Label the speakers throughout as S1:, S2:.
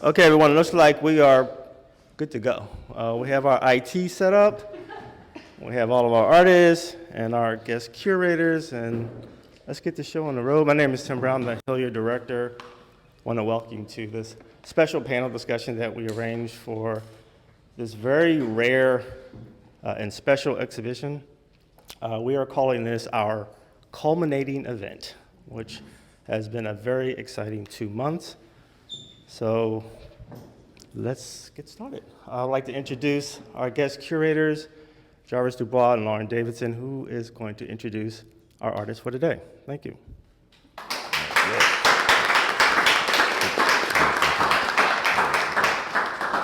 S1: Okay, everyone, it looks like we are good to go. We have our IT set up. We have all of our artists and our guest curators, and let's get the show on the road. My name is Tim Brown, the Hillyer director. I want to welcome you to this special panel discussion that we arranged for this very rare and special exhibition. We are calling this our culminating event, which has been a very exciting 2 months. So let's get started. I'd like to introduce our guest curators, Jarvis Dubois and Lauren Davidson, who is going to introduce our artists for today. Thank you.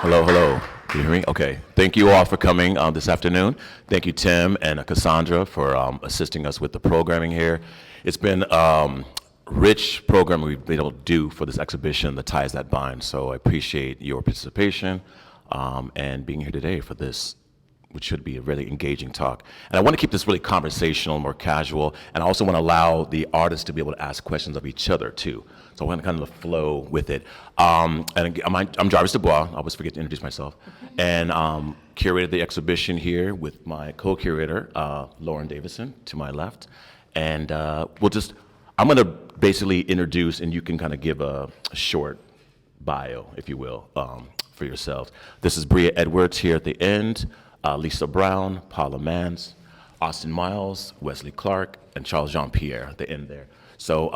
S2: Hello, hello. Can you hear me? Okay. Thank you all for coming this afternoon. Thank you, Tim and Cassandra, for assisting us with the programming here. It's been rich program we've been able to do for this exhibition, The Ties That Bind. So I appreciate your participation and being here today for this, which should be a really engaging talk. And I want to keep this really conversational, more casual, and I also want to allow the artists to be able to ask questions of each other too. So I want to kind of flow with it. And I'm Jarvis Dubois, I always forget to introduce myself, and curated the exhibition here with my co-curator, Lauren Davidson, to my left. And I'm going to basically introduce, and you can kind of give a short bio, if you will, for yourselves. This is Bria Edwards here at the end, Lisa Brown, Paula Mans, Austin Miles, Wesley Clark, and Charles Jean-Pierre at the end there. So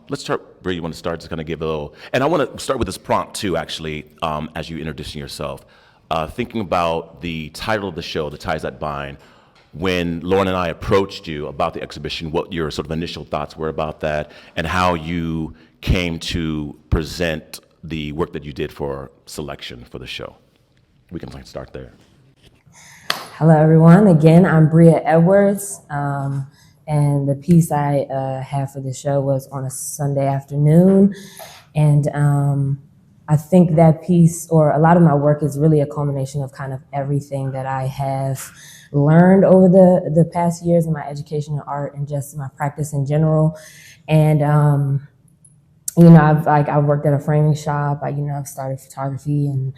S2: let's start. Bria, you want to start to kind of give a little, and I want to start with this prompt too, actually, as you introducing yourself. Thinking about the title of the show, The Ties That Bind. When Lauren and I approached you about the exhibition, what your sort of initial thoughts were about that, and how you came to present the work that you did for selection for the show. We can start there.
S3: Hello, everyone. Again, I'm Bria Edwards, and the piece I have for the show was on a Sunday afternoon, and I think that piece, or a lot of my work, is really a culmination of kind of everything that I have learned over the past years in my education in art and just my practice in general. And I've worked at a framing shop. I've started photography and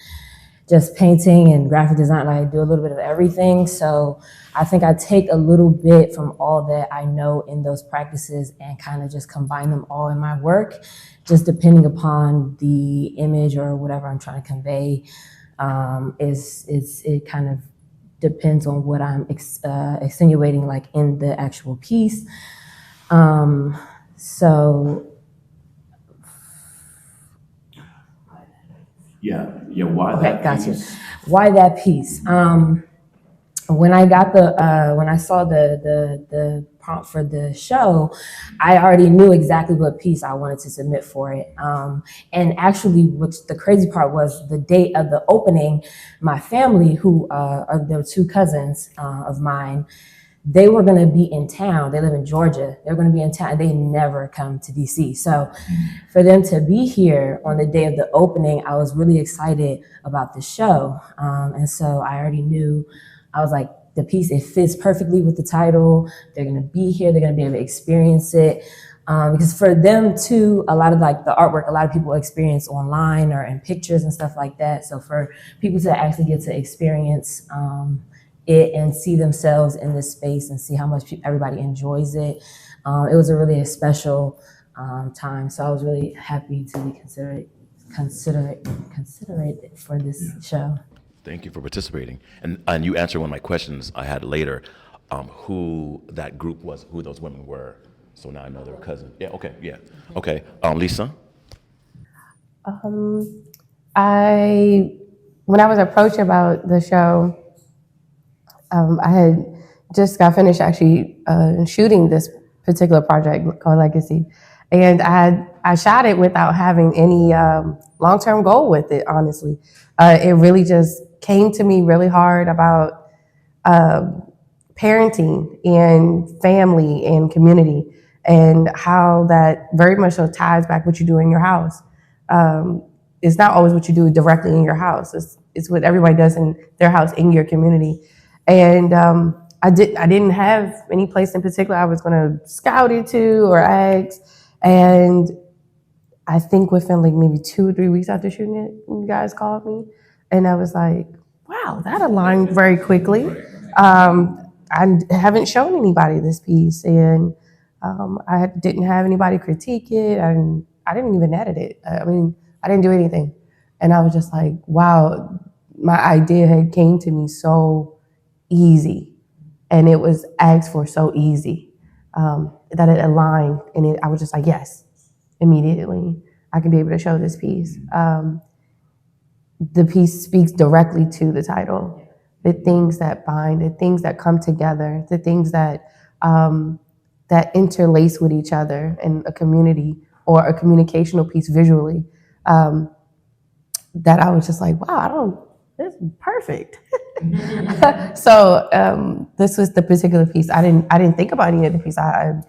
S3: just painting and graphic design. I do a little bit of everything. So I think I take a little bit from all that I know in those practices and kind of just combine them all in my work, just depending upon the image or whatever I'm trying to convey. It kind of depends on what I'm insinuating, like in the actual piece.
S2: Why that
S3: gotcha.
S2: piece?
S3: Why that piece? When I saw the prompt for the show, I already knew exactly what piece I wanted to submit for it. And actually, what's the crazy part was the date of the opening. My family, there were two cousins of mine, they were going to be in town. They live in Georgia. They're going to be in town. They never come to DC. So for them to be here on the day of the opening, I was really excited about the show. And so I already knew, I was like, the piece, it fits perfectly with the title. They're going to be here. They're going to be able to experience it. Because for them too, a lot of like the artwork, a lot of people experience online or in pictures and stuff like that. So for people to actually get to experience it and see themselves in this space and see how much everybody enjoys it, it was a really special time. So I was really happy to be considerate for this show.
S2: Thank you for participating. And you answered one of my questions I had later, who that group was, who those women were. So now I know they're cousins. Yeah, okay, yeah. Okay, Lisa?
S4: When I was approached about the show, I had just got finished actually shooting this particular project called Legacy. And I shot it without having any long-term goal with it, honestly. It really just came to me really hard about parenting and family and community, and how that very much so ties back what you do in your house. It's not always what you do directly in your house. It's what everybody does in their house, in your community. And I didn't have any place in particular I was going to scout it to or ask. And I think within like maybe 2 or 3 weeks after shooting it, you guys called me, and I was like, wow, that aligned very quickly. I haven't shown anybody this piece, and I didn't have anybody critique it. I didn't even edit it. I mean, I didn't do anything. And I was just like, wow, my idea had came to me so easy, and it was asked for so easy, that it aligned, and I was just like, yes, immediately, I can be able to show this piece. The piece speaks directly to the title, the things that bind, the things that come together, the things that that interlace with each other in a community or a communicational piece visually. That I was just like, wow, this is perfect. So this was the particular piece. I didn't think about any other piece. I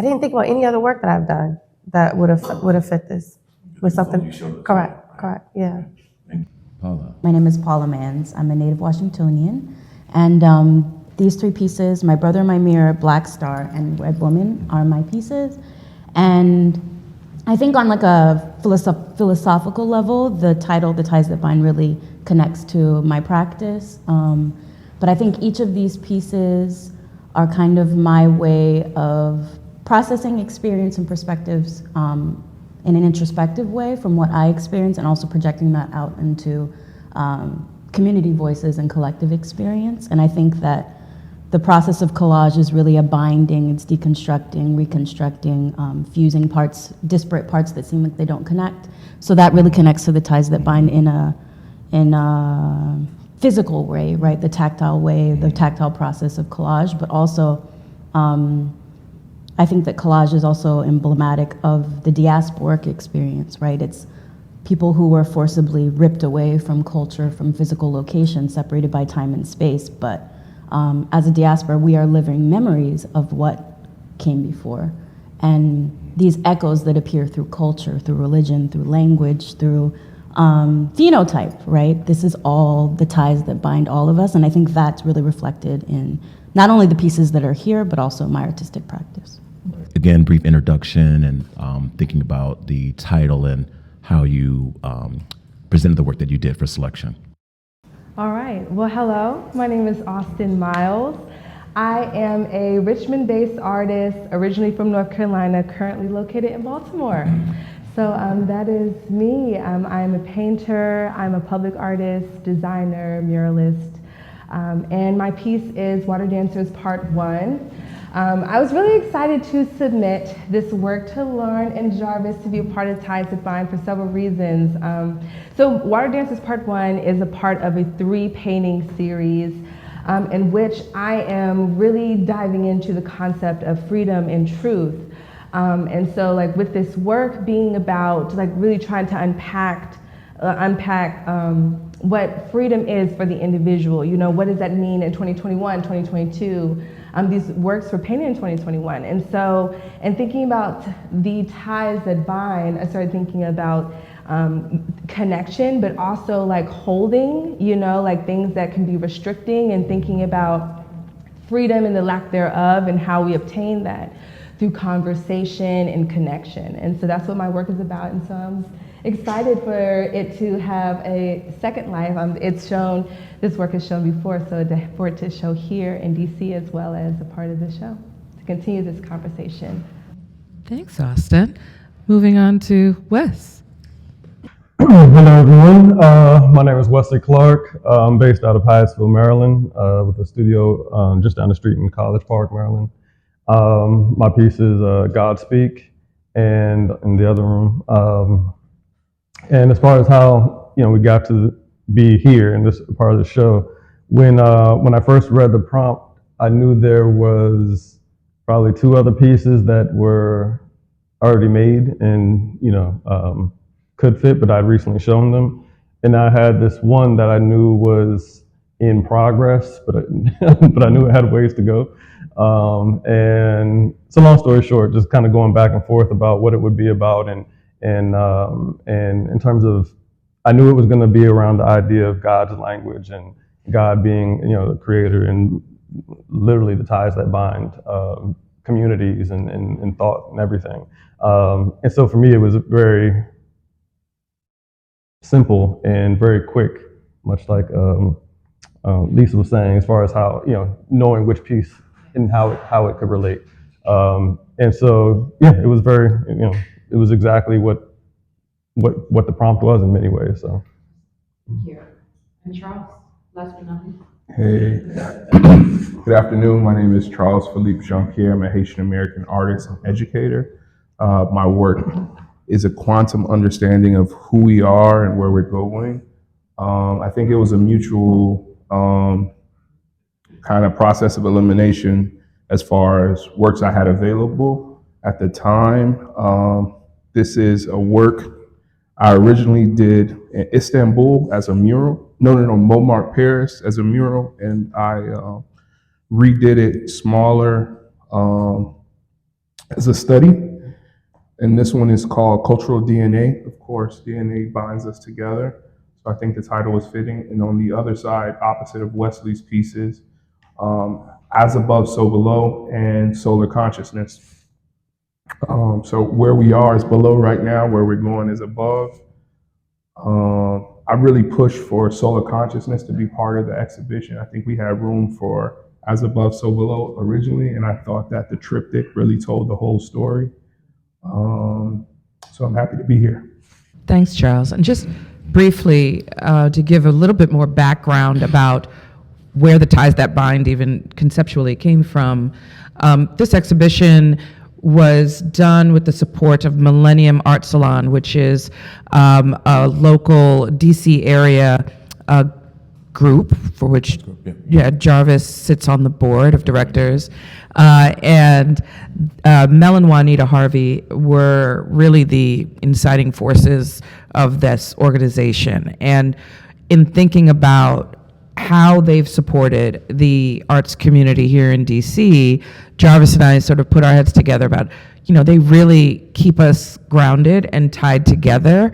S4: didn't think about any other work that I've done that would have fit this with something. Correct, yeah.
S2: Paula.
S5: My name is Paula Mans. I'm a native Washingtonian. And these 3 pieces, My Brother, My Mirror, Black Star, and Red Woman, are my pieces. And I think on like a philosophical level, the title, The Ties That Bind, really connects to my practice. But I think each of these pieces are kind of my way of processing experience and perspectives in an introspective way from what I experience, and also projecting that out into community voices and collective experience. And I think that the process of collage is really a binding, it's deconstructing, reconstructing, fusing parts, disparate parts that seem like they don't connect. So that really connects to the ties that bind in a physical way, right? The tactile way, the tactile process of collage, but also I think that collage is also emblematic of the diasporic experience, right? It's people who were forcibly ripped away from culture, from physical location, separated by time and space. But as a diaspora, we are living memories of what came before. And these echoes that appear through culture, through religion, through language, through phenotype, right? This is all the ties that bind all of us. And I think that's really reflected in not only the pieces that are here, but also my artistic practice.
S2: Again, brief introduction and thinking about the title and how you presented the work that you did for selection.
S6: All right. Well, hello. My name is Austin Miles. I am a Richmond-based artist, originally from North Carolina, currently located in Baltimore. So that is me. I'm a painter, I'm a public artist, designer, muralist, and my piece is Water Dancers Part 1. I was really excited to submit this work to Lauren and Jarvis to be a part of Ties That Bind for several reasons. So Water Dancers Part 1 is a part of a 3-painting series in which I am really diving into the concept of freedom and truth. And so like with this work being about like really trying to unpack what freedom is for the individual. You know, what does that mean in 2021, 2022? These works were painted in 2021. And so, in thinking about the ties that bind, I started thinking about connection, but also like holding, you know, like things that can be restricting, and thinking about freedom and the lack thereof and how we obtain that through conversation and connection. And so that's what my work is about. And so I'm excited for it to have a second life. This work is shown before, so for it to show here in DC as well as a part of the show, to continue this conversation.
S7: Thanks, Austin. Moving on to Wes.
S8: Hello, everyone. My name is Wesley Clark. I'm based out of Hyattsville, Maryland, with a studio just down the street in College Park, Maryland. My piece is God Speak, and in the other room. And as far as how we got to be here in this part of the show, when I first read the prompt, I knew there was probably 2 other pieces that were already made and could fit, but I'd recently shown them, and I had this one that I knew was in progress, but I knew it had ways to go. And so, long story short, just kind of going back and forth about what it would be about, and in terms of, I knew it was going to be around the idea of God's language and God being, the creator, and literally the ties that bind, communities and thought and everything. And so for me, it was very simple and very quick, much like Lisa was saying, as far as how, knowing which piece and how it could relate. And so, yeah, it was very, it was exactly what the prompt was in many ways. So.
S3: Here. And Charles, last but not least.
S9: Hey, good afternoon. My name is Charles Philippe Jean-Pierre. I'm a Haitian American artist and educator. My work is a quantum understanding of who we are and where we're going. I think it was a mutual kind of process of elimination as far as works I had available at the time. This is a work I originally did in Istanbul as a mural. No, Montmartre, Paris as a mural, and I redid it smaller as a study. And this one is called Cultural DNA. Of course, DNA binds us together. So I think the title was fitting. And on the other side, opposite of Wesley's pieces, As Above, So Below, and Solar Consciousness. So where we are is below right now, where we're going is above. I really pushed for solar consciousness to be part of the exhibition. I think we had room for As Above, So Below originally, and I thought that the triptych really told the whole story. So I'm happy to be here.
S7: Thanks, Charles. And just briefly, to give a little bit more background about where the ties that bind even conceptually came from, this exhibition was done with the support of Millennium Art Salon, which is a local DC area group for which Jarvis sits on the board of directors. And Mel and Juanita Harvey were really the inciting forces of this organization. And in thinking about how they've supported the arts community here in DC, Jarvis and I sort of put our heads together about, they really keep us grounded and tied together.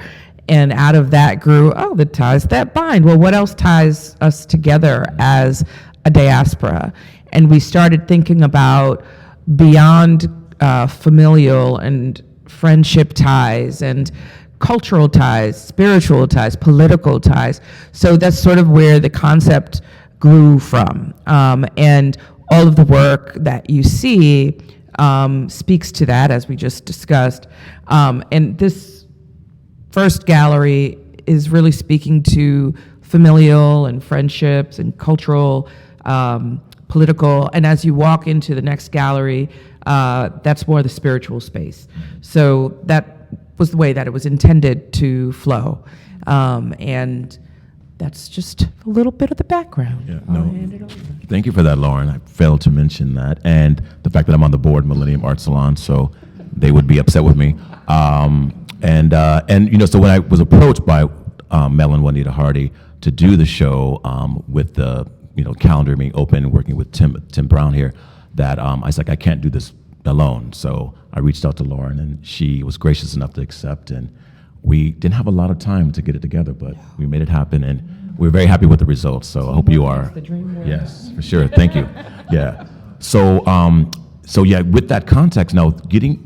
S7: And out of that grew, the ties that bind. Well, what else ties us together as a diaspora? And we started thinking about beyond familial and friendship ties and cultural ties, spiritual ties, political ties. So that's sort of where the concept grew from. And all of the work that you see speaks to that, as we just discussed. And this first gallery is really speaking to familial and friendships and cultural, political. And as you walk into the next gallery, that's more the spiritual space. So that was the way that it was intended to flow. And that's just a little bit of the background.
S2: Yeah, no. Thank you for that, Lauren. I failed to mention that. And the fact that I'm on the board, Millennium Art Salon, so they would be upset with me. So when I was approached by Mel and Juanita Hardy to do the show with the calendar being open, working with Tim Brown here, that I was like, I can't do this alone. So I reached out to Lauren, and she was gracious enough to accept. And we didn't have a lot of time to get it together, but we made it happen, and we're very happy with the results. So I hope you are. Yes, for sure. Thank you. Yeah. So with that context, now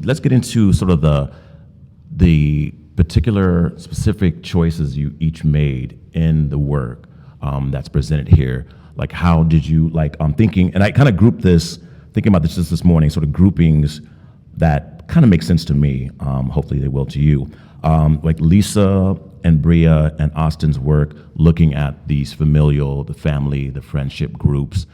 S2: let's get into sort of the particular specific choices you each made in the work that's presented here. Like, how did you, thinking, and I kind of grouped this, thinking about this just this morning, sort of groupings that kind of make sense to me. Hopefully they will to you. Like Lisa and Bria and Austin's work, looking at these familial, the family, the friendship groups.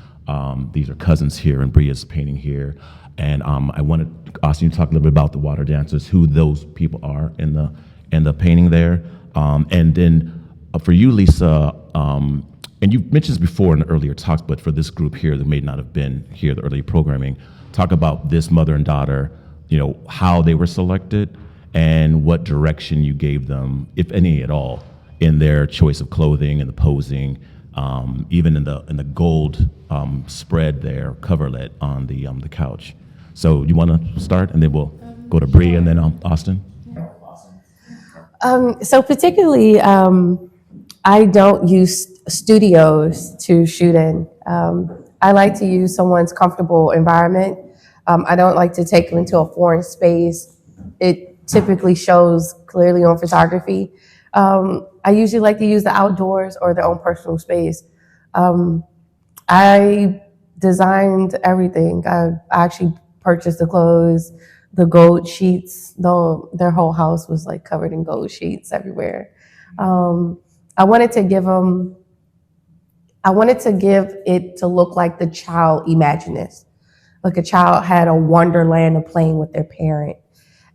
S2: These are cousins here, and Bria's painting here. And I wanted Austin to talk a little bit about the water dancers, who those people are in the painting there. And then for you, Lisa, and you've mentioned this before in the earlier talks, but for this group here that may not have been here, the early programming, talk about this mother and daughter, how they were selected and what direction you gave them, if any at all, in their choice of clothing and the posing, even in the gold spread there, coverlet on the couch. So you want to start, and then we'll go to Bria and then Austin?
S4: So particularly, I don't use studios to shoot in. I like to use someone's comfortable environment. I don't like to take them into a foreign space. It typically shows clearly on photography. I usually like to use the outdoors or their own personal space. I designed everything. I actually purchased the clothes, the gold sheets, though their whole house was like covered in gold sheets everywhere. I wanted to give it to look like the child imagined this. Like a child had a wonderland of playing with their parent.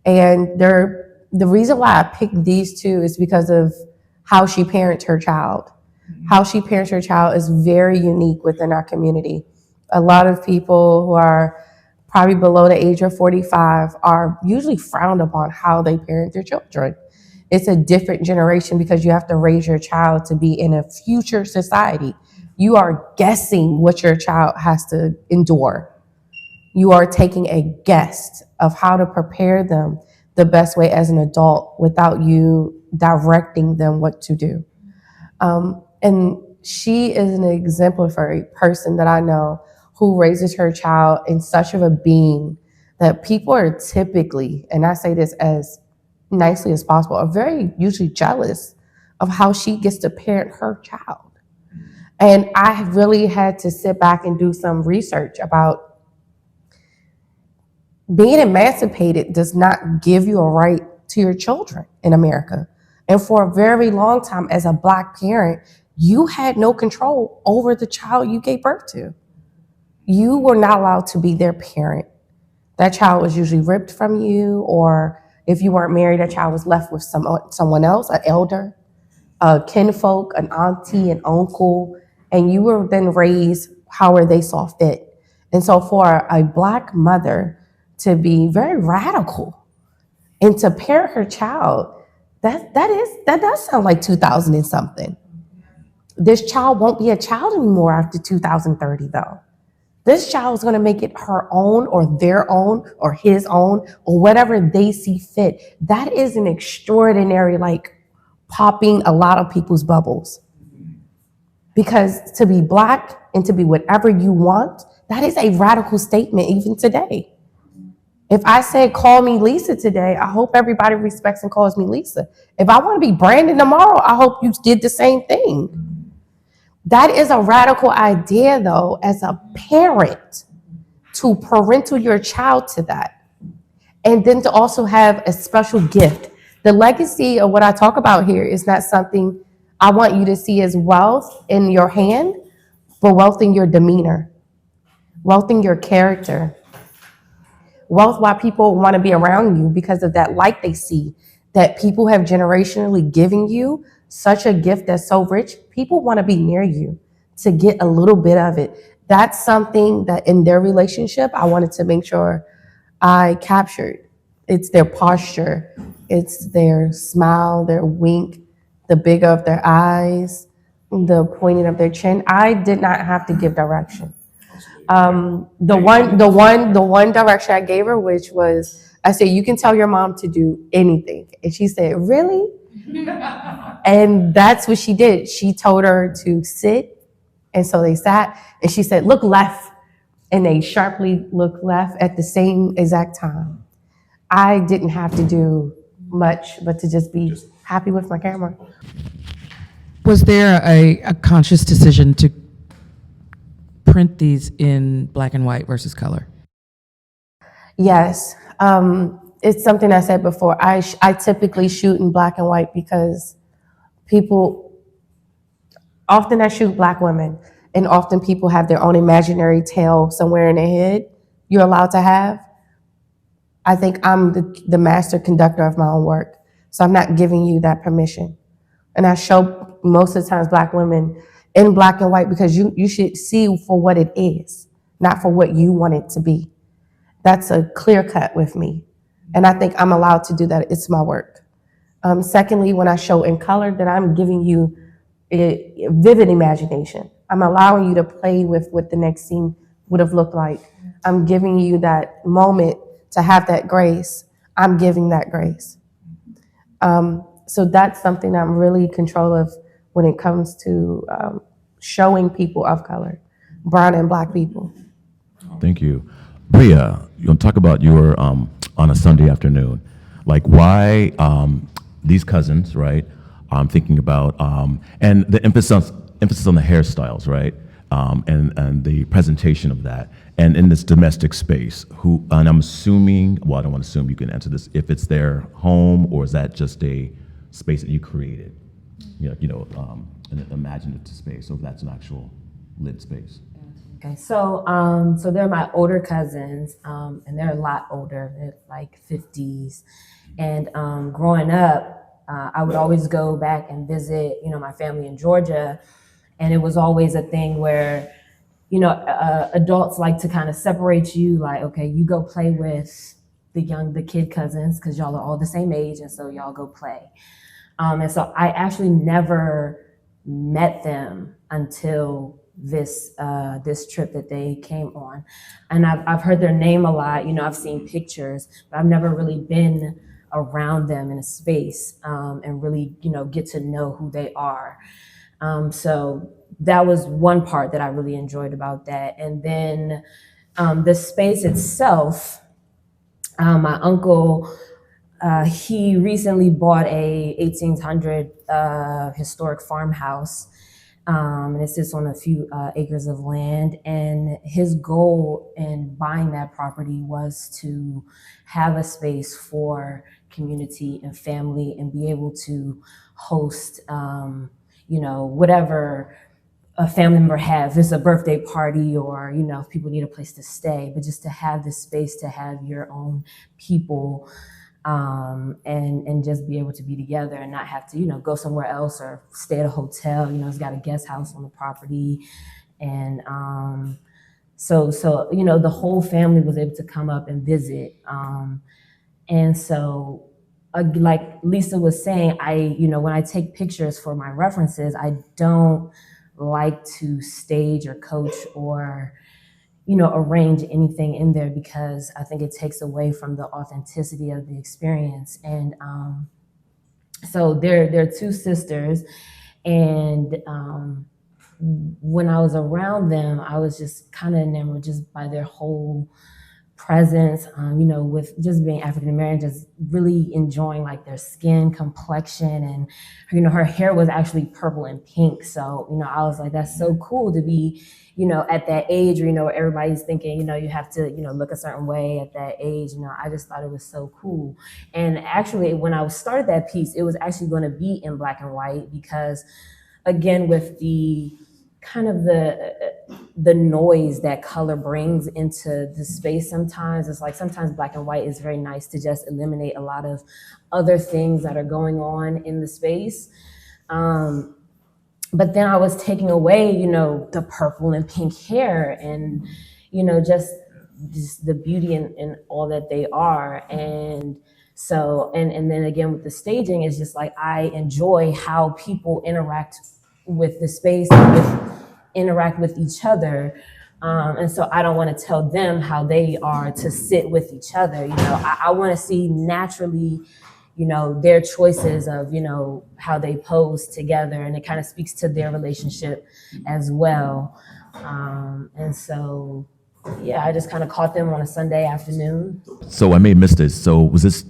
S4: And the reason why I picked these two is because of how she parents her child. How she parents her child is very unique within our community. A lot of people who are probably below the age of 45 are usually frowned upon how they parent their children. It's a different generation because you have to raise your child to be in a future society. You are guessing what your child has to endure. You are taking a guess of how to prepare them the best way as an adult without you directing them what to do. And she is an exemplary person that I know who raises her child in such of a being that people are typically, and I say this as nicely as possible, are very usually jealous of how she gets to parent her child. And I really had to sit back and do some research about being emancipated does not give you a right to your children in America. And for a very long time, as a Black parent, you had no control over the child you gave birth to. You were not allowed to be their parent. That child was usually ripped from you, or if you weren't married, that child was left with someone else, an elder, a kinfolk, an auntie, an uncle, and you were then raised however they saw fit. And so for a Black mother to be very radical and to parent her child, that does sound like 2000 and something. This child won't be a child anymore after 2030 though. This child is gonna make it her own or their own or his own or whatever they see fit. That is an extraordinary, like, popping a lot of people's bubbles. Because to be Black and to be whatever you want, that is a radical statement even today. If I said, call me Lisa today, I hope everybody respects and calls me Lisa. If I want to be Brandon tomorrow, I hope you did the same thing. That is a radical idea, though, as a parent, to parental your child to that. And then to also have a special gift. The legacy of what I talk about here is not something I want you to see as wealth in your hand, but wealth in your demeanor, wealth in your character. Wealth why people want to be around you because of that light they see, that people have generationally given you such a gift that's so rich, people want to be near you to get a little bit of it. That's something that in their relationship, I wanted to make sure I captured. It's their posture, it's their smile, their wink, the big of their eyes, the pointing of their chin. I did not have to give direction. The one direction I gave her, which was, I said, you can tell your mom to do anything. And she said, really? And that's what she did. She told her to sit. And so they sat and she said, look left. And they sharply looked left at the same exact time. I didn't have to do much, but to just be happy with my camera.
S7: Was there a conscious decision to print these in black and white versus color?
S4: Yes. It's something I said before. I typically shoot in black and white because often I shoot Black women, and often people have their own imaginary tale somewhere in their head you're allowed to have. I think I'm the master conductor of my own work, so I'm not giving you that permission. And I show most of the times Black women in black and white because you should see for what it is, not for what you want it to be. That's a clear cut with me. And I think I'm allowed to do that. It's my work. Secondly, when I show in color, then I'm giving you a vivid imagination. I'm allowing you to play with what the next scene would have looked like. I'm giving you that moment to have that grace. I'm giving that grace. So that's something I'm really in control of when it comes to showing people of color, brown and Black people.
S2: Thank you. Bria, you want to talk about your on a Sunday afternoon, like why these cousins, right? I'm thinking about and the emphasis on the hairstyles, right? And the presentation of that, and in this domestic space, who, and I'm assuming, well, I don't want to assume, you can answer this, if it's their home or is that just a space that you created, an imaginative space, or if that's an actual lit space.
S3: Okay, so so they're my older cousins, and they're a lot older, they're like 50s. And growing up, I would always go back and visit, my family in Georgia, and it was always a thing where, adults like to kind of separate you, like, okay, you go play with the kid cousins because y'all are all the same age, and so y'all go play. And so I actually never met them until this trip that they came on, and I've heard their name a lot. I've seen pictures, but I've never really been around them in a space and really get to know who they are. So that was one part that I really enjoyed about that. And then the space itself, my uncle, he recently bought a 1800 historic farmhouse. And it sits on a few acres of land. And his goal in buying that property was to have a space for community and family and be able to host, whatever a family member has. If it's a birthday party or, if people need a place to stay, but just to have the space to have your own people and just be able to be together and not have to, go somewhere else or stay at a hotel. It's got a guest house on the property. And so the whole family was able to come up and visit. And so like Lisa was saying, when I take pictures for my references, I don't like to stage or coach or arrange anything in there, because I think it takes away from the authenticity of the experience. And so they're two sisters, and when I was around them, I was just kind of enamored just by their whole presence, with just being African American, just really enjoying like their skin complexion, and her hair was actually purple and pink. So I was like, that's so cool to be at that age where everybody's thinking you have to look a certain way at that age. I just thought it was so cool. And actually, when I started that piece, it was actually going to be in black and white, because again, with the kind of the noise that color brings into the space, sometimes it's like, sometimes black and white is very nice to just eliminate a lot of other things that are going on in the space. But then I was taking away, the purple and pink hair and, just the beauty in all that they are. And so, and then again with the staging, it's just like, I enjoy how people interact with the space and interact with each other. And so I don't want to tell them how they are to sit with each other. I want to see naturally, their choices of, how they pose together, and it kind of speaks to their relationship as well. And so, yeah, I just kind of caught them on a Sunday afternoon.
S2: So I may have missed this. So was this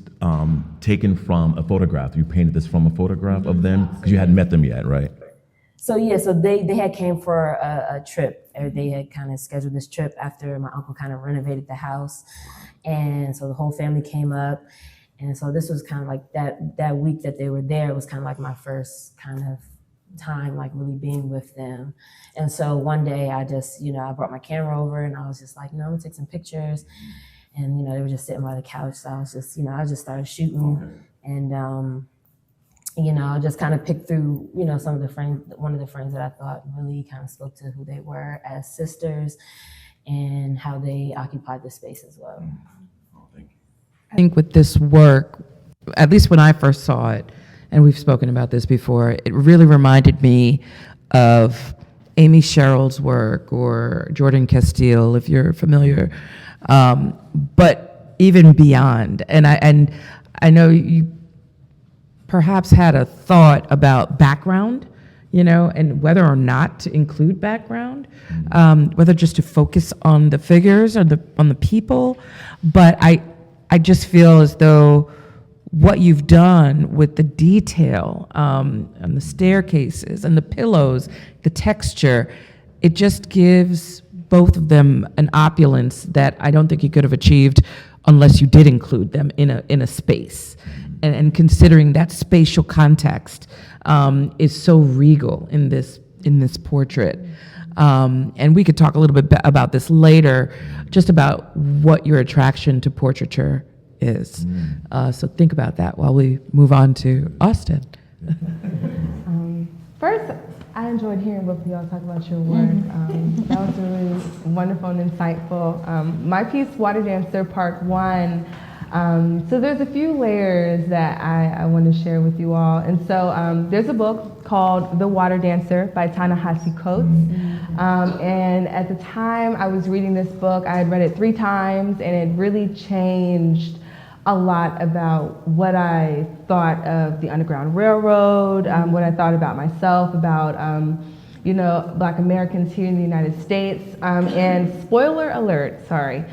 S2: taken from a photograph? You painted this from a photograph of them? Because you hadn't met them yet, right?
S3: So yeah, so they had came for a trip, or they had kind of scheduled this trip after my uncle kind of renovated the house. And so the whole family came up. And so this was kind of like that week that they were there was kind of like my first kind of time like really being with them. And so one day I just, I brought my camera over and I was just like, I'm gonna take some pictures. And, they were just sitting by the couch. So I was just, I just started shooting. And, I just kind of picked through, some of the friends, one of the friends that I thought really kind of spoke to who they were as sisters and how they occupied the space as well.
S7: I think with this work, at least when I first saw it, and we've spoken about this before, it really reminded me of Amy Sherrill's work or Jordan Castile, if you're familiar, but even beyond. And I know you perhaps had a thought about background, and whether or not to include background, whether just to focus on the figures or on the people. But I just feel as though what you've done with the detail and the staircases and the pillows, the texture, it just gives both of them an opulence that I don't think you could have achieved unless you did include them in a space. And considering that spatial context is so regal in this portrait. And we could talk a little bit about this later, just about what your attraction to portraiture is. So think about that while we move on to Austin.
S6: First, I enjoyed hearing both of y'all talk about your work. That was really wonderful and insightful. My piece, Water Dancer Part 1, so there's a few layers that I want to share with you all. And so there's a book called The Water Dancer by Ta-Nehisi Coates. And at the time I was reading this book, I had read it 3 times, and it really changed a lot about what I thought of the Underground Railroad, what I thought about myself, about Black Americans here in the United States. And spoiler alert, sorry,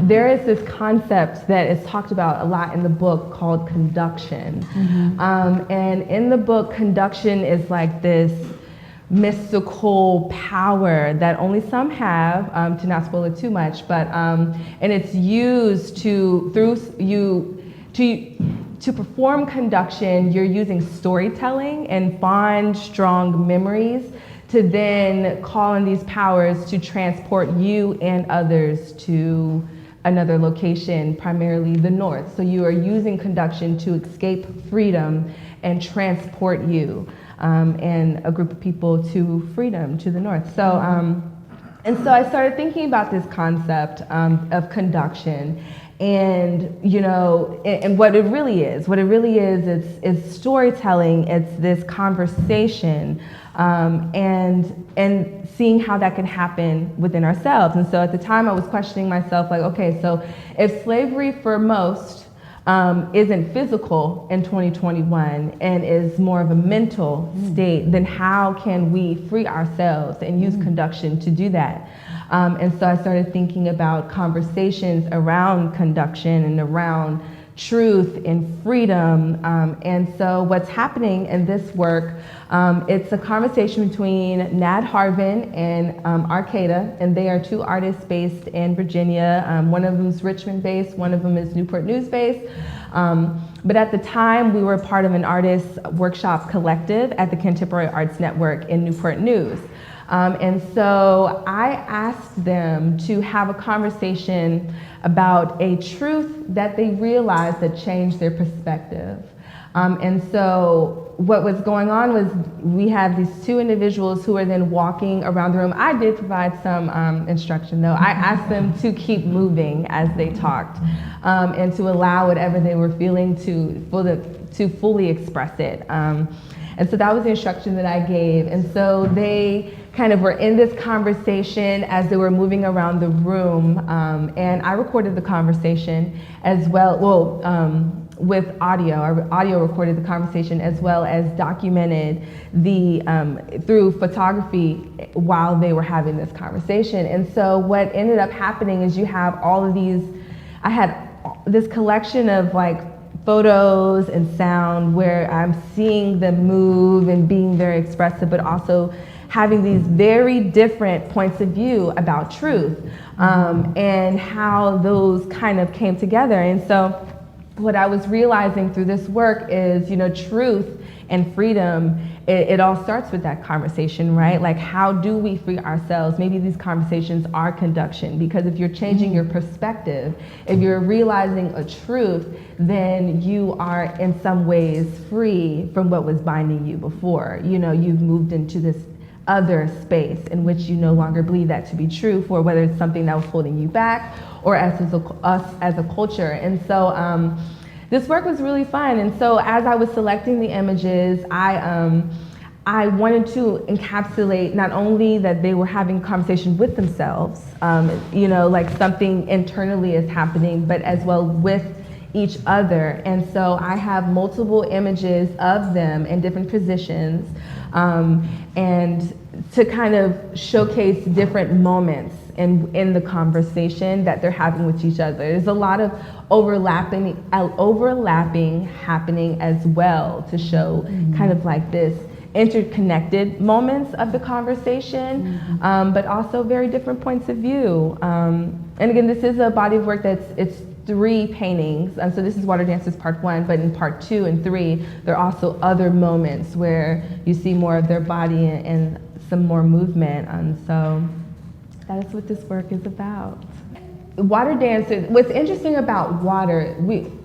S6: there is this concept that is talked about a lot in the book called conduction. And in the book, conduction is like this mystical power that only some have, to not spoil it too much, but and it's used to perform conduction. You're using storytelling and fond, strong memories to then call on these powers to transport you and others to another location, primarily the north. So you are using conduction to escape freedom and transport you and a group of people to freedom, to the north. So, and so I started thinking about this concept of conduction, and and what it really is. What it really is, it's storytelling. It's this conversation, and seeing how that can happen within ourselves. And so at the time, I was questioning myself, like, okay, so if slavery for most isn't physical in 2021 and is more of a mental state, then how can we free ourselves and use conduction to do that? And so I started thinking about conversations around conduction and around truth and freedom. And so what's happening in this work, it's a conversation between Nad Harvin and Arcata, and they are 2 artists based in Virginia. One of them is Richmond based, one of them is Newport News based. But at the time, we were part of an artist workshop collective at the Contemporary Arts Network in Newport News. And so I asked them to have a conversation about a truth that they realized that changed their perspective. And so what was going on was we had these 2 individuals who were then walking around the room. I did provide some instruction though. I asked them to keep moving as they talked, and to allow whatever they were feeling to fully express it. And so that was the instruction that I gave. And so they kind of were in this conversation as they were moving around the room. And I recorded the conversation as well, with audio. I audio recorded the conversation as well as documented through photography while they were having this conversation. And so what ended up happening is you have all of these, I had this collection of like photos and sound where I'm seeing them move and being very expressive, but also having these very different points of view about truth, and how those kind of came together. And so what I was realizing through this work is, truth and freedom, it all starts with that conversation, right? Like, how do we free ourselves? Maybe these conversations are conduction, because if you're changing your perspective, if you're realizing a truth, then you are in some ways free from what was binding you before. You've moved into this other space in which you no longer believe that to be true, for whether it's something that was holding you back or us as a culture. And so this work was really fun. And so as I was selecting the images, I wanted to encapsulate not only that they were having conversation with themselves, like something internally is happening, but as well each other. And so I have multiple images of them in different positions, and to kind of showcase different moments in the conversation that they're having with each other. There's a lot of overlapping happening as well to show kind of like this interconnected moments of the conversation, but also very different points of view. And again, this is a body of work it's 3 paintings, and so this is Water Dances Part 1, but in Part 2 and 3, there are also other moments where you see more of their body and some more movement, and so that is what this work is about. Water dancers, what's interesting about water,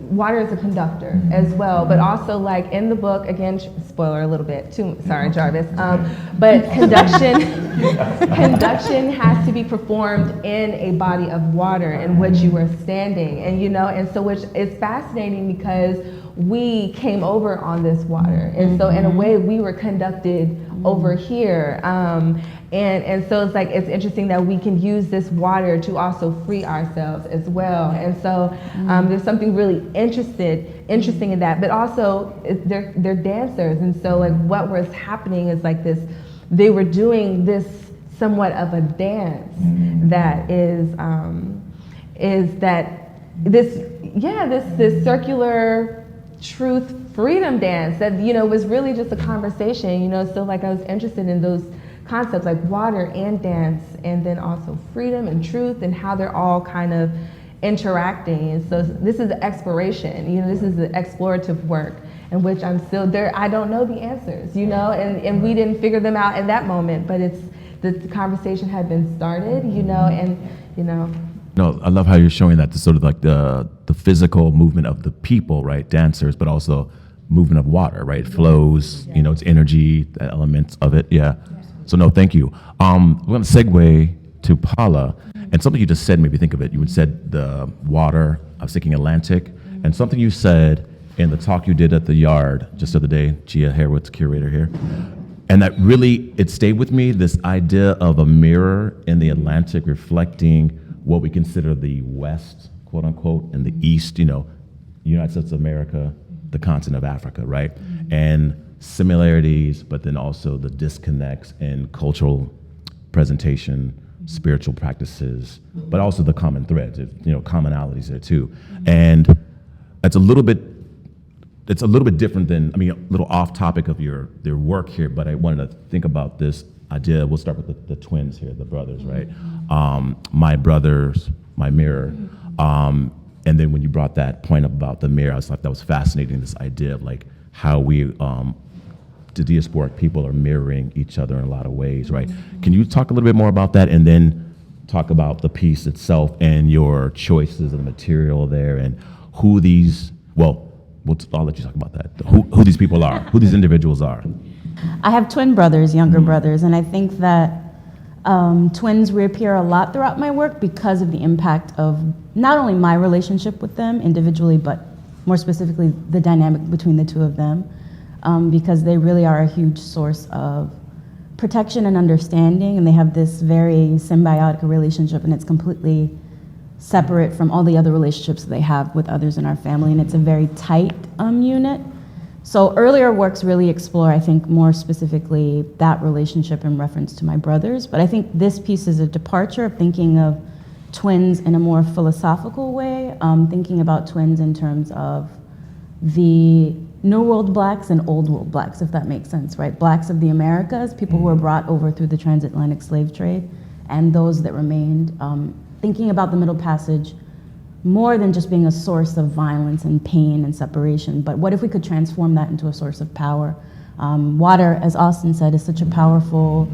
S6: water is a conductor as well, but also like in the book, again, spoiler a little bit, sorry Jarvis, but conduction has to be performed in a body of water in which you were standing, and and so which is fascinating because we came over on this water, and so in a way we were conducted over here. And so it's interesting that we can use this water to also free ourselves as well. And so there's something really interesting in that. But also they're dancers, and so like what was happening is like this. They were doing this somewhat of a dance that is that this circular truth freedom dance that was really just a conversation. So like I was interested in those concepts like water and dance, and then also freedom and truth and how they're all kind of interacting. And so this is the exploration, this is the explorative work in which I'm still there. I don't know the answers, and we didn't figure them out in that moment, but the conversation had been started,
S2: No, I love how you're showing that, the sort of like the physical movement of the people, right, dancers, but also movement of water, right? It flows, it's energy, the elements of it, yeah. So no, thank you. We're going to segue to Paula, and something you just said made me think of it. You said the water, I was thinking Atlantic, and something you said in the talk you did at the Yard just the other day, Gia Harewood's curator here, and that really, it stayed with me, this idea of a mirror in the Atlantic reflecting what we consider the West, quote unquote, and the East, United States of America, the continent of Africa, right? And similarities, but then also the disconnects in cultural presentation, spiritual practices, but also the common threads, commonalities there too. And it's a little bit different than, a little off topic of their work here, but I wanted to think about this idea. We'll start with the twins here, the brothers, right? My brothers, my mirror. And then when you brought that point up about the mirror, I was like, that was fascinating, this idea of like how we, the diasporic people are mirroring each other in a lot of ways, right? Can you talk a little bit more about that, and then talk about the piece itself and your choices of the material there, and who these, I'll let you talk about that, who these people are, who these individuals are.
S5: I have twin brothers, younger brothers, and I think that twins reappear a lot throughout my work because of the impact of not only my relationship with them individually, but more specifically the dynamic between the two of them, because they really are a huge source of protection and understanding, and they have this very symbiotic relationship, and it's completely separate from all the other relationships that they have with others in our family, and it's a very tight unit. So earlier works really explore, I think, more specifically that relationship in reference to my brothers, but I think this piece is a departure of thinking of twins in a more philosophical way, thinking about twins in terms of the New World Blacks and Old World Blacks, if that makes sense, right? Blacks of the Americas, people who were brought over through the transatlantic slave trade, and those that remained, thinking about the Middle Passage more than just being a source of violence and pain and separation, but what if we could transform that into a source of power? Water, as Austin said, is such a powerful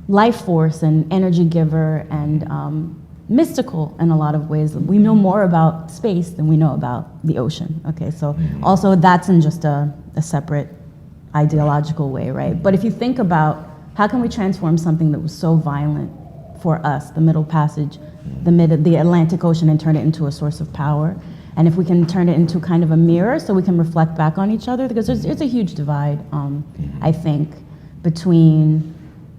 S5: life force and energy giver and mystical in a lot of ways. We know more about space than we know about the ocean, okay? So also that's in just a separate ideological way, right? But if you think about how can we transform something that was so violent for us, the Middle Passage, the Atlantic Ocean, and turn it into a source of power? And if we can turn it into kind of a mirror so we can reflect back on each other, because it's a huge divide, I think, between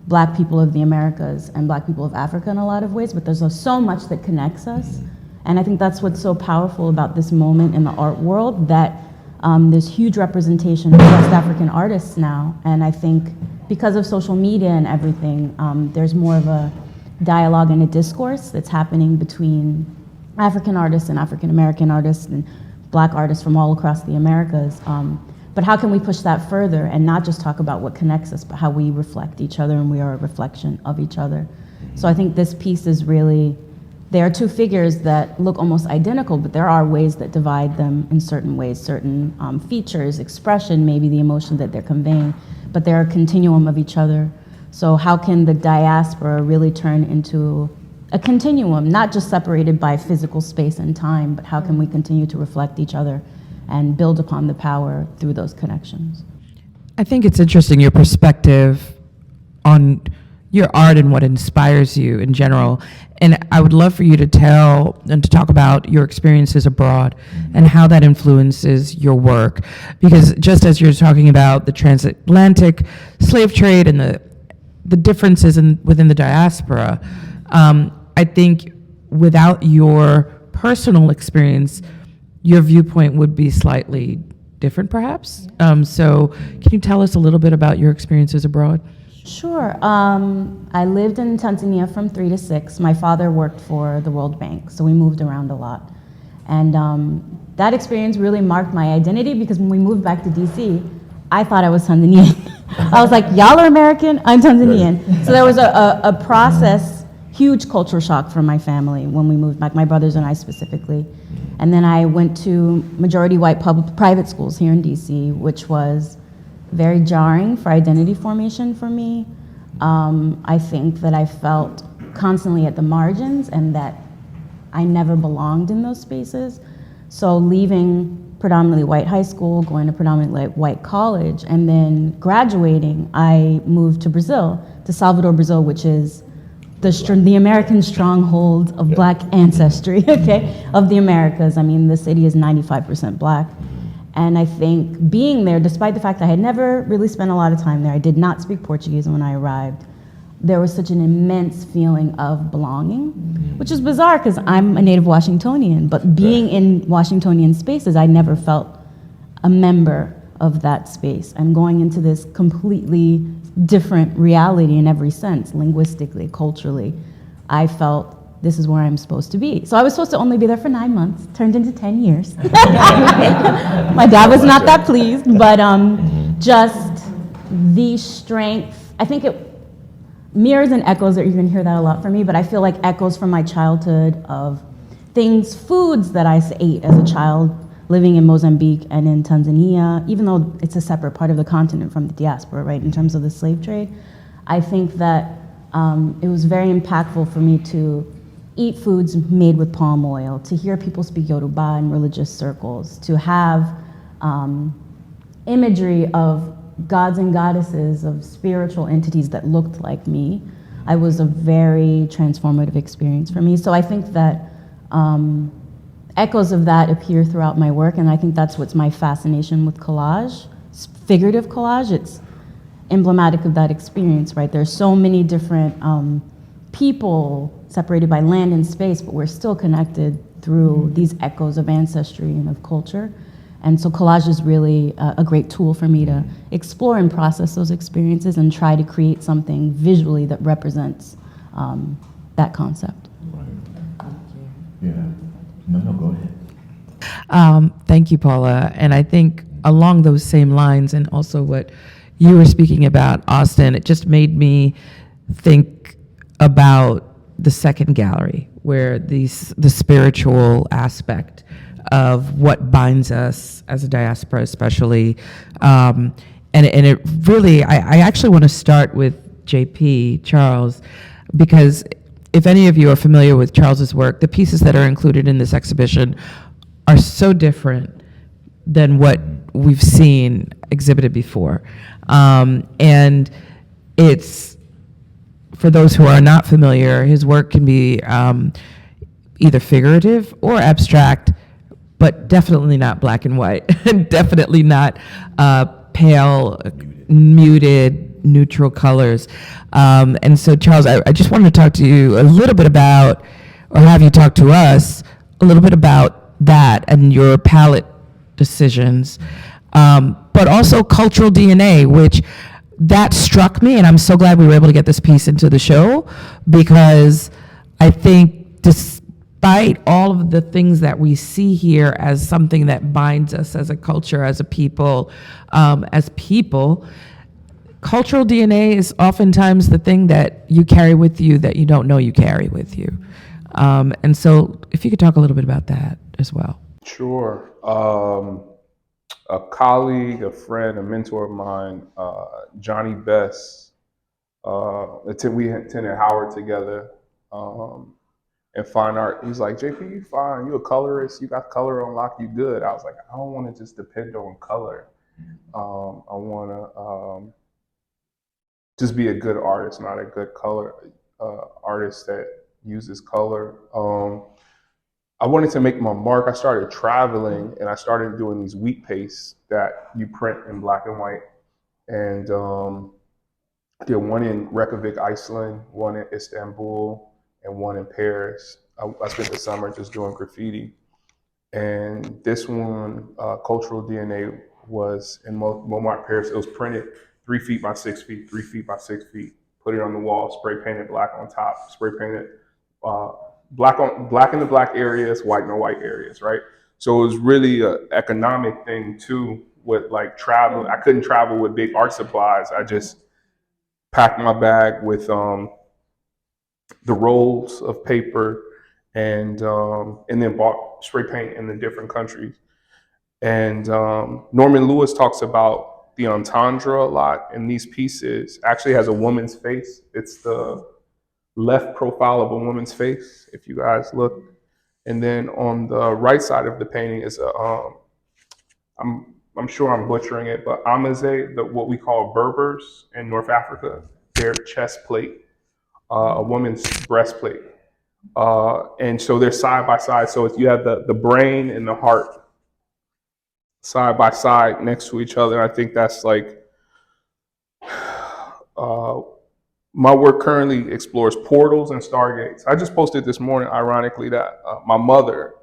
S5: Black people of the Americas and Black people of Africa in a lot of ways, but there's so much that connects us. And I think that's what's so powerful about this moment in the art world, that there's huge representation of West African artists now. And I think because of social media and everything, there's more of a dialogue and a discourse that's happening between African artists and African American artists and Black artists from all across the Americas. But how can we push that further and not just talk about what connects us, but how we reflect each other and we are a reflection of each other. So I think this piece is really, there are two figures that look almost identical, but there are ways that divide them in certain ways, certain features, expression, maybe the emotion that they're conveying, but they're a continuum of each other. So how can the diaspora really turn into a continuum, not just separated by physical space and time, but how can we continue to reflect each other and build upon the power through those connections?
S7: I think it's interesting, your perspective on your art and what inspires you in general. And I would love for you to tell and to talk about your experiences abroad and how that influences your work. Because just as you're talking about the transatlantic slave trade and the differences within the diaspora, I think without your personal experience, your viewpoint would be slightly different, perhaps. So can you tell us a little bit about your experiences abroad?
S5: Sure. I lived in Tanzania from 3 to 6. My father worked for the World Bank, so we moved around a lot. And that experience really marked my identity, because when we moved back to DC, I thought I was Tanzanian. I was like, y'all are American, I'm Tanzanian. So there was a process, huge culture shock for my family when we moved back, my brothers and I specifically. And then I went to majority white private schools here in DC, which was very jarring for identity formation for me. I think that I felt constantly at the margins and that I never belonged in those spaces. So leaving predominantly white high school, going to predominantly white college, and then graduating, I moved to Brazil, to Salvador, Brazil, which is the American stronghold of Black ancestry, okay, of the Americas. I mean, the city is 95% Black. And I think being there, despite the fact that I had never really spent a lot of time there, I did not speak Portuguese when I arrived, there was such an immense feeling of belonging, which is bizarre because I'm a native Washingtonian, but being in Washingtonian spaces, I never felt a member of that space. I'm going into this completely different reality in every sense, linguistically, culturally. I felt this is where I'm supposed to be. So I was supposed to only be there for 9 months, turned into 10 years. My dad was not that pleased, but just the strength, I think it mirrors and echoes, you're gonna hear that a lot from me, but I feel like echoes from my childhood of things, foods that I ate as a child living in Mozambique and in Tanzania, even though it's a separate part of the continent from the diaspora, right, in terms of the slave trade. I think that it was very impactful for me to eat foods made with palm oil, to hear people speak Yoruba in religious circles, to have imagery of gods and goddesses, of spiritual entities that looked like me. It was a very transformative experience for me. So I think that echoes of that appear throughout my work, and I think that's what's my fascination with collage. It's figurative collage, it's emblematic of that experience, right? There's so many different people separated by land and space, but we're still connected through these echoes of ancestry and of culture. And so collage is really a great tool for me to explore and process those experiences and try to create something visually that represents that concept.
S2: Yeah. No, go ahead.
S7: Thank you, Paula. And I think along those same lines, and also what you were speaking about, Austin, it just made me think about the second gallery, where the spiritual aspect of what binds us as a diaspora, especially, and it really, I actually want to start with JP, Charles, because if any of you are familiar with Charles's work, the pieces that are included in this exhibition are so different than what we've seen exhibited before. And it's, for those who are not familiar, his work can be either figurative or abstract, but definitely not black and white, and definitely not pale, muted, neutral colors. And so, Charles, I just wanted to talk to you a little bit about, or have you talk to us a little bit about that and your palette decisions, but also cultural DNA, which that struck me, and I'm so glad we were able to get this piece into the show, because I think despite all of the things that we see here as something that binds us as a culture, as a people, cultural DNA is oftentimes the thing that you carry with you that you don't know you carry with you. And so if you could talk a little bit about that as well.
S9: Sure. A colleague, a friend, a mentor of mine, Johnny Best, we attended Howard together, in fine art. He's like, JP, you fine, you a colorist, you got color on lock, you good. I was like, I don't want to just depend on color. I want to just be a good artist, not a good color artist that uses color. I wanted to make my mark. I started traveling and I started doing these wheat pastes that you print in black and white. And I did one in Reykjavik, Iceland, one in Istanbul, and one in Paris. I spent the summer just doing graffiti. And this one, Cultural DNA, was in Montmartre, Paris. It was printed 3 feet by 6 feet, 3 feet by 6 feet. Put it on the wall, spray painted black on top, spray painted black in the black areas, white in the white areas, right? So it was really an economic thing too, with like travel. I couldn't travel with big art supplies. I just packed my bag with the rolls of paper and then bought spray paint in the different countries. And Norman Lewis talks about the entendre a lot in these pieces. Actually has a woman's face. It's the left profile of a woman's face, if you guys look. And then on the right side of the painting is I'm sure I'm butchering it, but Amaze, what we call Berbers in North Africa, their chest plate, a woman's breastplate. And so they're side by side. So if you have the brain and the heart side by side next to each other, I think that's like, my work currently explores portals and stargates. I just posted this morning, ironically, that my mother,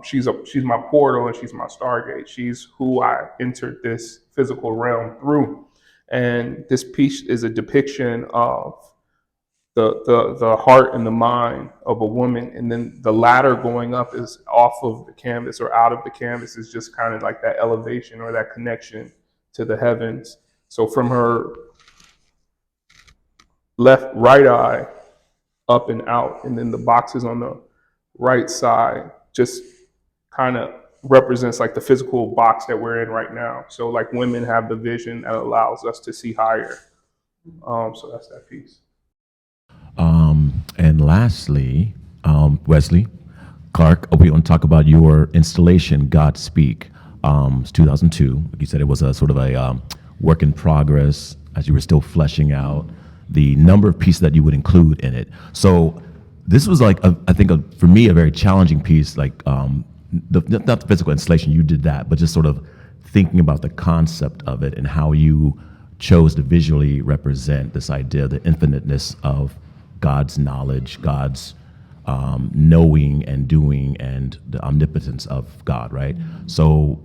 S9: she's my portal and she's my stargate. She's who I entered this physical realm through. And this piece is a depiction of the heart and the mind of a woman. And then the ladder going up is off of the canvas or out of the canvas is just kind of like that elevation or that connection to the heavens. So from her right eye up and out, and then the boxes on the right side just kind of represents like the physical box that we're in right now. So like women have the vision that allows us to see higher. So that's that piece.
S2: And lastly, Wesley Clark, we want to talk about your installation, God Speak. It's 2002. Like you said, it was a sort of a work in progress as you were still fleshing out the number of pieces that you would include in it. So this was like, I think for me, a very challenging piece, like not the physical installation, you did that, but just sort of thinking about the concept of it and how you chose to visually represent this idea, the infiniteness of God's knowledge, God's knowing and doing, and the omnipotence of God, right? So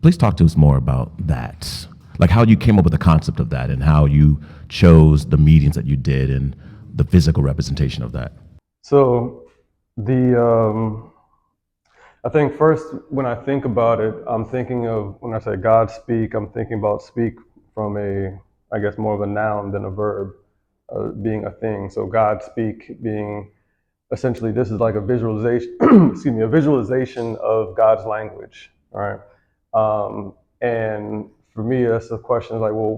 S2: please talk to us more about that. Like how you came up with the concept of that and how you chose the mediums that you did and the physical representation of that.
S8: So I think first when I think about it, I'm thinking of, when I say God speak, I'm thinking about speak from I guess more of a noun than a verb, being a thing. So God speak being essentially, this is like a visualization, a visualization of God's language, all right? And for me, that's the question, like, well,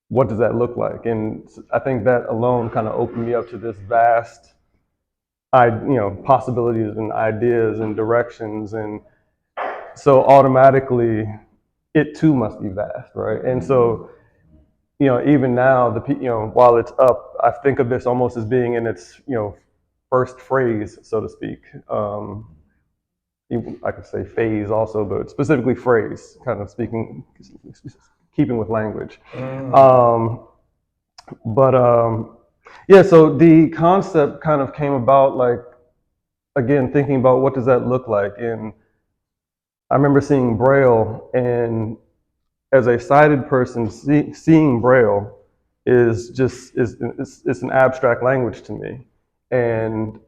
S8: what does that look like? And I think that alone kind of opened me up to this vast, possibilities and ideas and directions. And so automatically, it too must be vast, right? And so, even now, while it's up, I think of this almost as being in its, first phrase, so to speak. I could say phase also, but specifically phrase, kind of keeping with language. Yeah, so the concept kind of came about like again, thinking about what does that look like. And I remember seeing Braille, and as a sighted person, seeing Braille is just it's an abstract language to me. And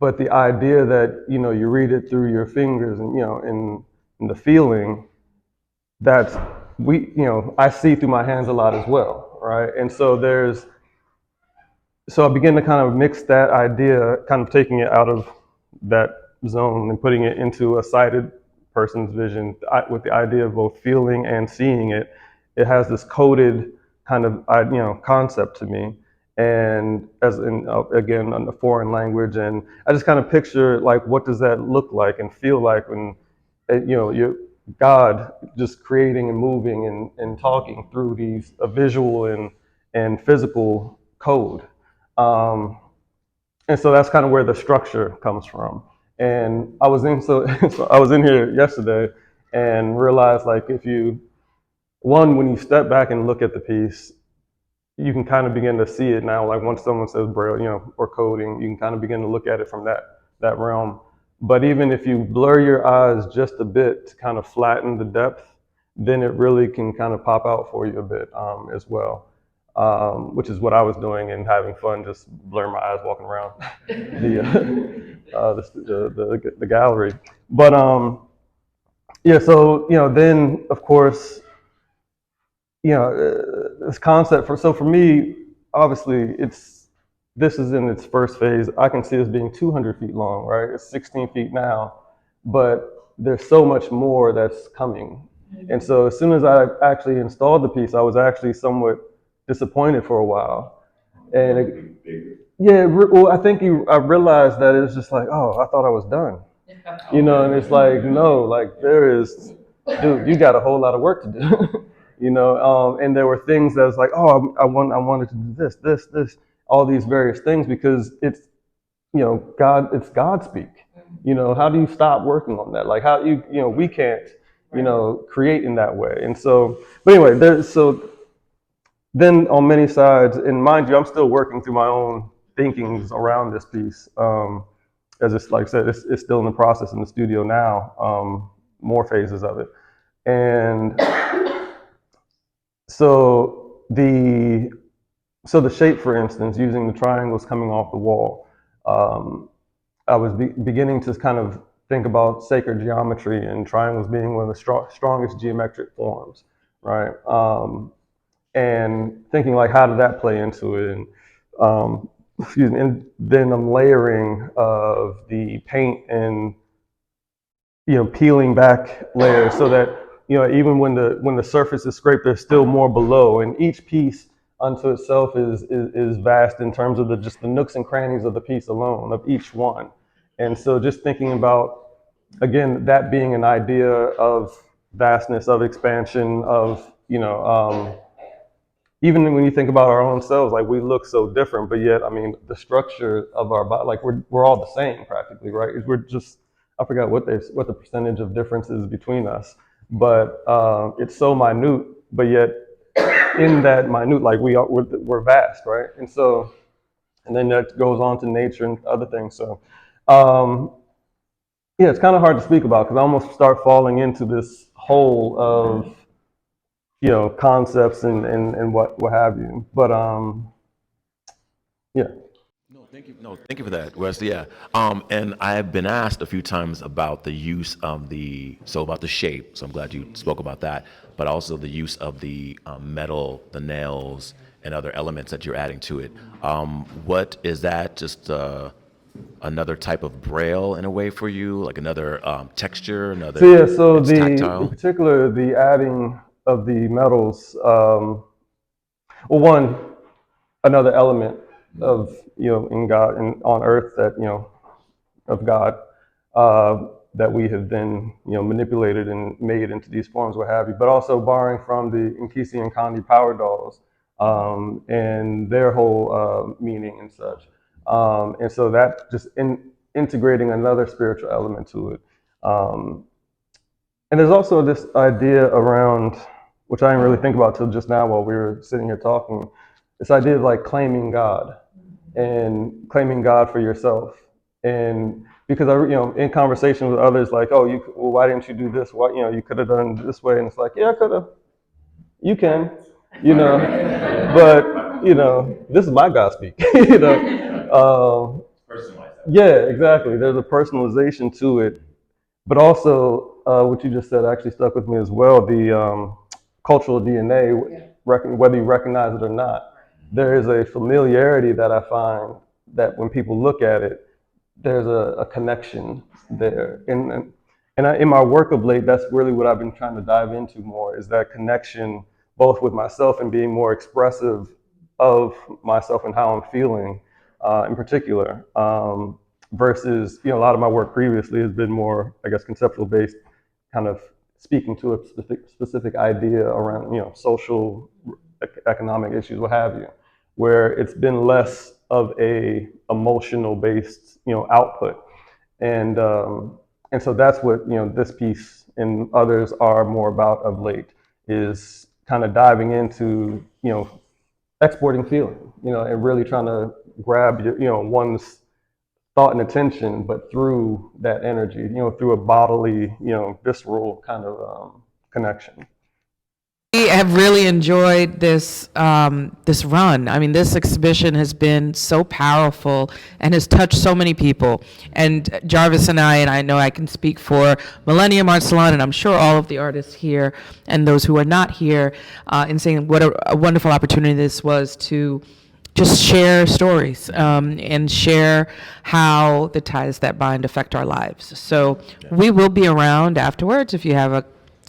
S8: but the idea that you read it through your fingers and and the feeling, that's I see through my hands a lot as well, right? And so I begin to kind of mix that idea, kind of taking it out of that zone and putting it into a sighted person's vision with the idea of both feeling and seeing it. It has this coded kind of concept to me, and as in again on the foreign language, and I just kind of picture like what does that look like and feel like when you God just creating and moving and talking through these a visual and physical code. And so that's kind of where the structure comes from. And I was in so I was in here yesterday and realized like if you when you step back and look at the piece, you can kind of begin to see it now. Like once someone says Braille, or coding, you can kind of begin to look at it from that realm. But even if you blur your eyes just a bit to kind of flatten the depth, then it really can kind of pop out for you a bit as well. Which is what I was doing and having fun, just blurring my eyes walking around the gallery. But yeah, so then of course, this concept for me, obviously this is in its first phase. I can see this being 200 feet long, right? It's 16 feet now, but there's so much more that's coming. And so as soon as I actually installed the piece, I was actually somewhat disappointed for a while. And well, I think I realized that it's just like, oh, I thought I was done. And it's like, no, like dude, you got a whole lot of work to do. And there were things that was like, oh, I wanted to do this, all these various things because it's, it's God speak. How do you stop working on that? Like how we can't, create in that way. And so, but anyway, so then on many sides, and mind you, I'm still working through my own thinkings around this piece. As it's like I said, it's still in the process in the studio now, more phases of it. And so the shape, for instance, using the triangles coming off the wall, I was beginning to kind of think about sacred geometry and triangles being one of the strongest geometric forms, right? And thinking like, how did that play into it? And excuse me, and then I'm layering of the paint and peeling back layers so that even when the surface is scraped, there's still more below, and each piece unto itself is vast in terms of just the nooks and crannies of the piece alone of each one. And so just thinking about, again, that being an idea of vastness, of expansion, of even when you think about our own selves, like we look so different, but yet, I mean, the structure of our body, like we're all the same practically, right? We're just, I forgot what the percentage of difference is between us, but it's so minute, but yet in that minute, like we're vast, right? And so, and then that goes on to nature and other things. So, yeah, it's kind of hard to speak about because I almost start falling into this hole of concepts and what have you. But yeah.
S2: No, thank you. No, thank you for that, Wesley. Yeah. And I have been asked a few times about the use of about the shape. So I'm glad you spoke about that, but also the use of the metal, the nails, and other elements that you're adding to it. What is that? Just another type of braille in a way for you, like another texture, another.
S8: So yeah, so
S2: tactile?
S8: in particular, the adding of the metals. Well, one, another element of in God and on earth that of God that we have been manipulated and made into these forms, what have you. But also borrowing from the Nkisi and Kandi power dolls and their whole meaning and such. And so that just integrating another spiritual element to it. And there's also this idea around, which I didn't really think about till just now while we were sitting here talking, this idea of like claiming God and claiming God for yourself. And because in conversation with others, like, oh, well, why didn't you do this? Why, you could have done it this way. And it's like, yeah, I could have. You can, but this is my God speak, Yeah, exactly. There's a personalization to it, but also what you just said actually stuck with me as well. The cultural DNA, whether you recognize it or not, there is a familiarity that I find that when people look at it, there's a connection there. And in my work of late, that's really what I've been trying to dive into more, is that connection both with myself and being more expressive of myself and how I'm feeling in particular. Versus, a lot of my work previously has been more, I guess, conceptual based, kind of speaking to a specific idea around, social, economic issues, what have you, where it's been less of a emotional based, output. And so that's what, this piece and others are more about of late, is kind of diving into, exporting feeling, and really trying to grab one's thought and attention, but through that energy, through a bodily, visceral kind of connection.
S7: We have really enjoyed this this run. I mean, this exhibition has been so powerful and has touched so many people. And Jarvis and I know I can speak for Millennium Art Salon, and I'm sure all of the artists here and those who are not here, in saying what a wonderful opportunity this was to just share stories and share how the ties that bind affect our lives. So we will be around afterwards if you have a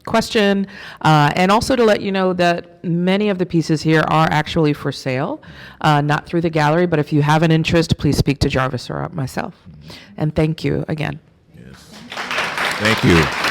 S7: question, and also to let you know that many of the pieces here are actually for sale, not through the gallery, but if you have an interest, please speak to Jarvis or myself. And thank you again.
S2: Yes. Thank you.